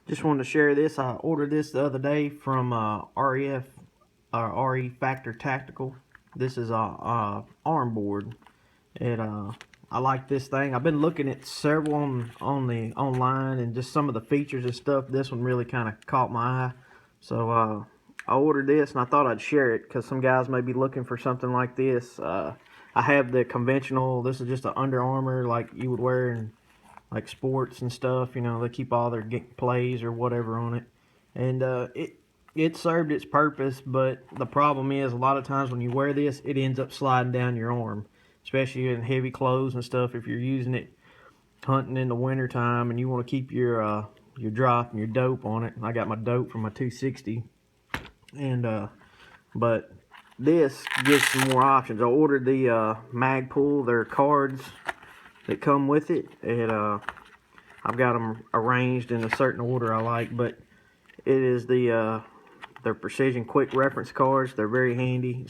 Just wanted to share this. I ordered this the other day from RE Factor Tactical. This is a arm board. It I like this thing. I've been looking at several on the online and just some of the features and stuff. This one really kind of caught my eye. So I ordered this and I thought I'd share it because some guys may be looking for something like this. I have the conventional. This is just an Under Armour like you would wear in like sports and stuff. You know, they keep all their plays or whatever on it, and it served its purpose. But the problem is, a lot of times when you wear this, it ends up sliding down your arm, especially in heavy clothes and stuff. If you're using it hunting in the winter time and you want to keep your drop and your dope on it. I got my dope from my 260, and but this gives some more options. I ordered the Magpul, their cards that come with it. I've got them arranged in a certain order I like, but it is their Precision Quick Reference cards. They're very handy.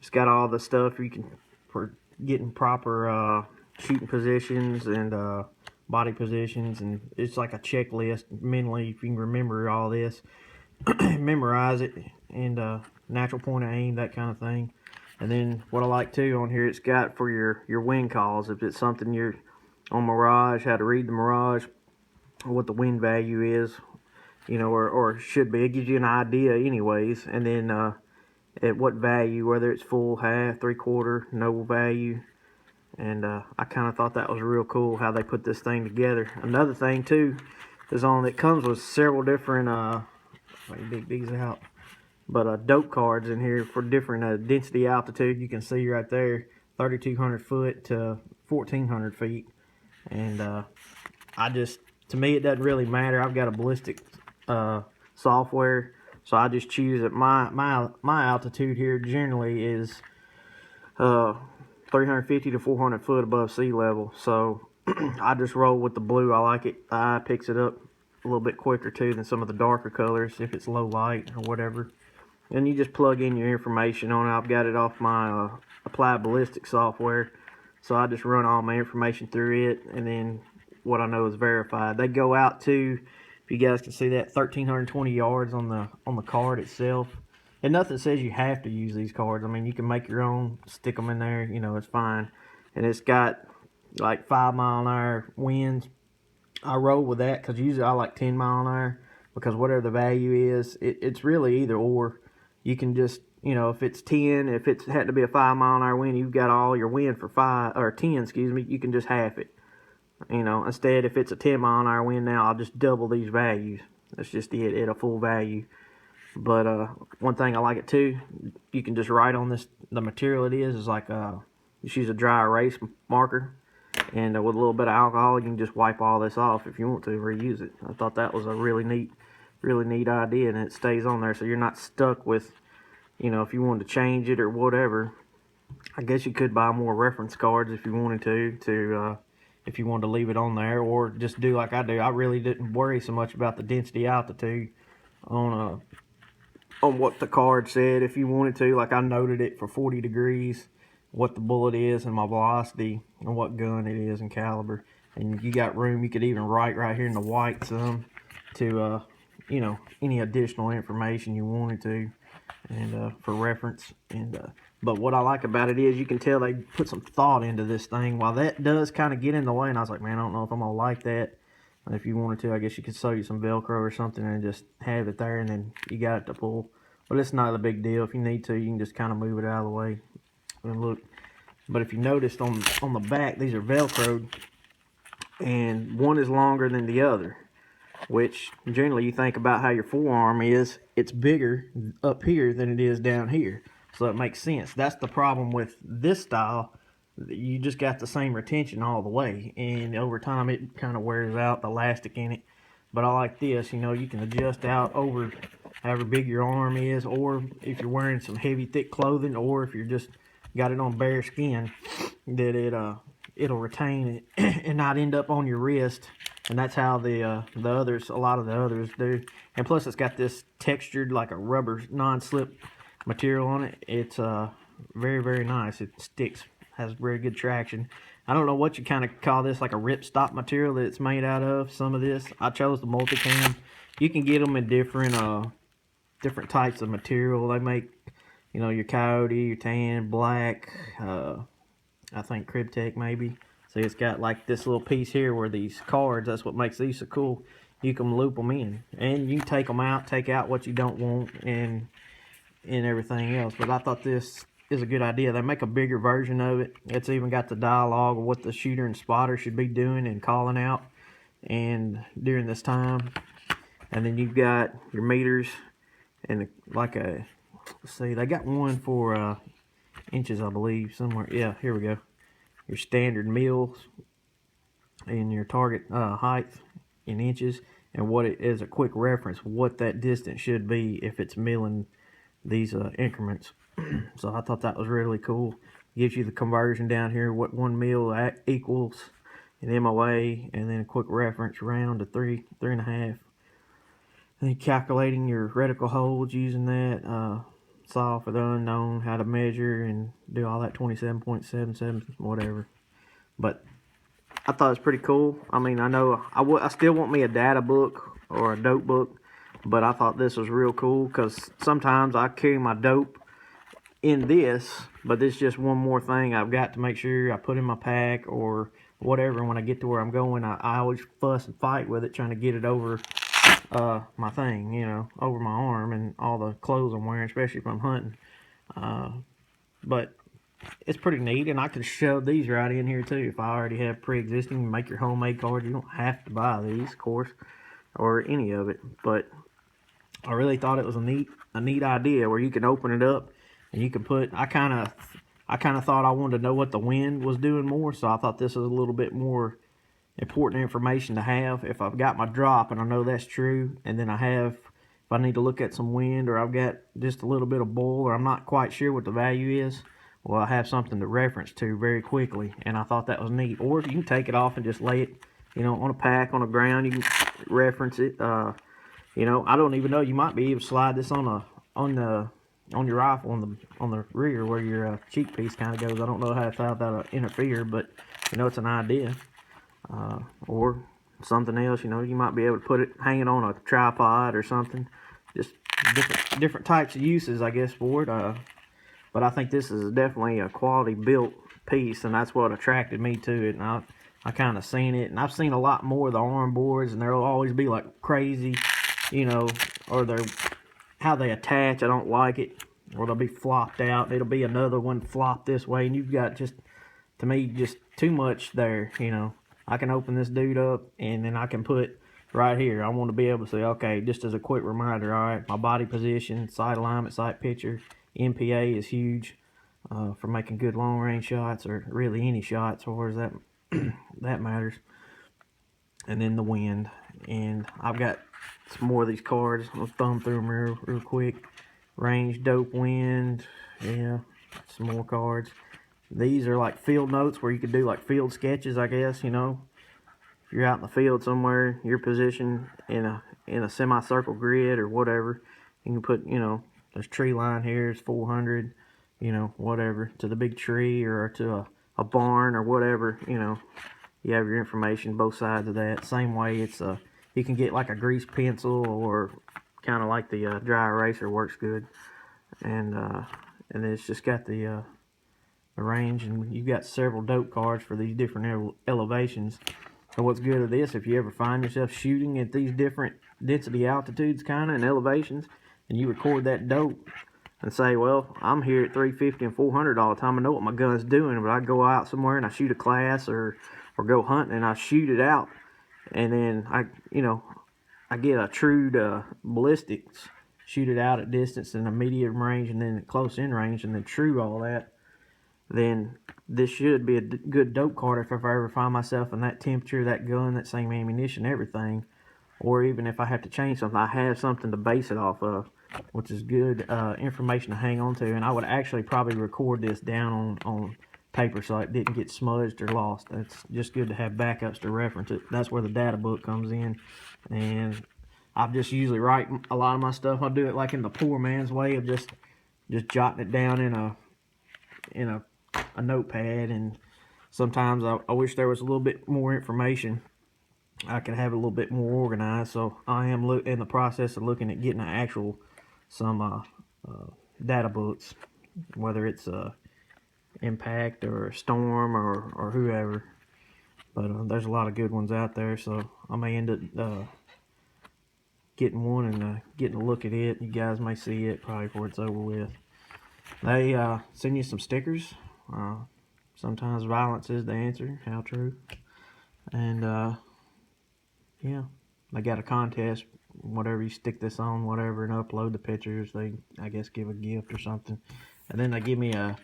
It's got all the stuff you can for getting proper shooting positions and body positions, and it's like a checklist mentally. If you can remember all this, memorize it, and natural point of aim, that kind of thing. And then what I like too on here, it's got for your wind calls. If it's something you're on Mirage, how to read the Mirage, what the wind value is, you know, or should be. It gives you an idea anyways. And then at what value, whether it's full, half, 3/4, no value. And I kind of thought that was real cool how they put this thing together. Another thing too is it comes with several different, let me dig these out. But dope cards in here for different density altitude. You can see right there, 3,200 foot to 1,400 feet. And to me, it doesn't really matter. I've got a ballistic software, so I just choose that my altitude here generally is 350 to 400 foot above sea level. So I just roll with the blue. I like it. The eye picks it up a little bit quicker too than some of the darker colors if it's low light or whatever. And you just plug in your information on it. I've got it off my Applied Ballistic software, so I just run all my information through it, and then what I know is verified. They go out to, if you guys can see that, 1,320 yards on the card itself. And nothing says you have to use these cards. I mean, you can make your own, stick them in there, you know, it's fine. And it's got like 5-mile-an-hour winds. I roll with that because usually I like 10-mile-an-hour because whatever the value is, it's really either or. You can just, you know, if it's 10, if it had to be a 5-mile-an-hour wind, you've got all your wind for 10, excuse me, you can just half it. You know, instead, if it's a 10-mile-an-hour wind now, I'll just double these values. That's just it at a full value. But one thing I like it too, you can just write on this, the material it is like just use a dry erase marker, and with a little bit of alcohol, you can just wipe all this off if you want to reuse it. I thought that was a really neat idea, and it stays on there, so you're not stuck with, you know, if you wanted to change it or whatever. I guess you could buy more reference cards if you wanted to if you wanted to leave it on there, or just do like I do. I really didn't worry so much about the density altitude on what the card said. If you wanted to, like I noted it for 40 degrees, what the bullet is and my velocity and what gun it is and caliber. And you got room, you could even write right here in the white some to you know, any additional information you wanted to, and for reference. And but what I like about it is you can tell they put some thought into this thing. While that does kind of get in the way, and I was like, man, I don't know if I'm gonna like that. And if you wanted to, I guess you could sew you some Velcro or something and just have it there, and then you got it to pull. But it's not a big deal. If you need to, you can just kind of move it out of the way. And look, but if you noticed on the back, these are Velcroed, and one is longer than the other. Which generally you think about how your forearm is, it's bigger up here than it is down here. So it makes sense. That's the problem with this style. You just got the same retention all the way, and over time it kind of wears out the elastic in it. But I like this, you know, you can adjust out over however big your arm is, or if you're wearing some heavy thick clothing, or if you're just got it on bare skin, that it'll retain it and not end up on your wrist. And that's how the others, a lot of the others do. And plus it's got this textured like a rubber non-slip material on it. It's very, very nice. It sticks, has very good traction. I don't know what you kind of call this, like a ripstop material that it's made out of. Some of this, I chose the Multicam. You can get them in different types of material. They make, you know, your Coyote, your tan, black, I think Cryptek maybe. See, it's got like this little piece here where these cards, that's what makes these so cool. You can loop them in, and you can take them out, take out what you don't want, and everything else. But I thought this is a good idea. They make a bigger version of it. It's even got the dialogue of what the shooter and spotter should be doing and calling out and during this time. And then you've got your meters and like a, let's see, they got one for inches, I believe, somewhere. Yeah, here we go. Your standard mils and your target height in inches, and what it is, a quick reference what that distance should be if it's milling these increments. So I thought that was really cool. Gives you the conversion down here, what 1 mil equals in MOA, and then a quick reference round to 3.5. And calculating your reticle holds using that. Solve for the unknown, how to measure and do all that 27.77, whatever. But I thought it was pretty cool. I mean, I know I still want me a data book or a dope book, but I thought this was real cool because sometimes I carry my dope in this, but this is just one more thing I've got to make sure I put in my pack or whatever. When I get to where I'm going, I always fuss and fight with it, trying to get it over my thing, you know, over my arm and all the clothes I'm wearing, especially if I'm hunting. But it's pretty neat, and I can shove these right in here too if I already have pre-existing. Make your homemade cards. You don't have to buy these, of course, or any of it, but I really thought it was a neat idea where you can open it up and you can put, I kind of thought I wanted to know what the wind was doing more, so I thought this was a little bit more important information to have if I've got my drop and I know that's true, and then if I need to look at some wind, or I've got just a little bit of boil, or I'm not quite sure what the value is, well, I have something to reference to very quickly, and I thought that was neat. Or you can take it off and just lay it, you know, on a pack on the ground. You can reference it. You know, I don't even know. You might be able to slide this on your rifle on the rear where your cheek piece kind of goes. I don't know how that'll interfere, but you know, it's an idea. Or something else. You know, you might be able to put it, hang it on a tripod or something. Just different types of uses, I guess, for it. But I think this is definitely a quality built piece, and that's what attracted me to it. And I kind of seen it, and I've seen a lot more of the arm boards, and they'll always be like crazy, you know, or how they attach. I don't like it, or they'll be flopped out. It'll be another one flopped this way, and you've got just too much there, you know. I can open this dude up, and then I can put right here. I want to be able to say, okay, just as a quick reminder, all right, my body position, sight alignment, sight picture, MPA is huge for making good long range shots, or really any shots, or as that that matters. And then the wind, and I've got some more of these cards. Let's thumb through them real quick. Range, dope, wind, yeah, some more cards. These are like field notes where you could do like field sketches, I guess, you know. If you're out in the field somewhere, your position in a semicircle grid or whatever, you can put, you know, there's tree line here, it's 400, you know, whatever, to the big tree or to a barn or whatever, you know. You have your information both sides of that. Same way, it's you can get like a grease pencil, or kind of like the dry eraser works good. And then it's just got the range, and you've got several dope cards for these different elevations. So what's good of this, if you ever find yourself shooting at these different density altitudes kind of and elevations, and you record that dope and say, well, I'm here at 350 and 400 all the time, I know what my gun's doing, but I go out somewhere and I shoot a class or go hunting and I shoot it out, and then I get a true ballistics, shoot it out at distance and a medium range and then close in range and then true all that, then this should be a good dope card if I ever find myself in that temperature, that gun, that same ammunition, everything. Or even if I have to change something, I have something to base it off of, which is good information to hang on to. And I would actually probably record this down on paper so it didn't get smudged or lost. It's just good to have backups to reference it. That's where the data book comes in. And I just usually write a lot of my stuff. I'll do it like in the poor man's way of just jotting it down in a notepad, and sometimes I wish there was a little bit more information. I could have it a little bit more organized. So I am in the process of looking at getting some data books, whether it's Impact or Storm or whoever. But there's a lot of good ones out there, so I may end up getting one and getting a look at it. You guys may see it probably before it's over with. They send you some stickers. Sometimes violence is the answer. How true. And yeah, they got a contest. Whatever you stick this on, whatever, and upload the pictures, they, I guess, give a gift or something. And then they give me a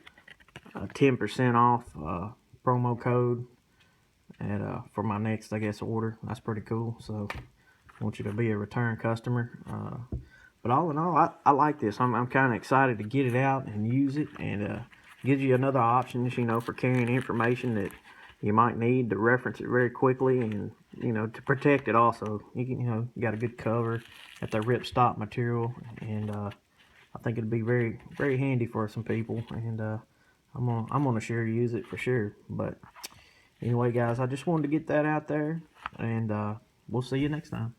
10% off promo code at for my next, I guess, order. That's pretty cool. So I want you to be a return customer. But all in all, I like this. I'm kind of excited to get it out and use it, and gives you another option, you know, for carrying information that you might need to reference it very quickly, and you know, to protect it also. You can, you know, you got a good cover, got the ripstop material, and I think it'd be very, very handy for some people. And I'm gonna sure use it for sure. But anyway, guys, I just wanted to get that out there, and we'll see you next time.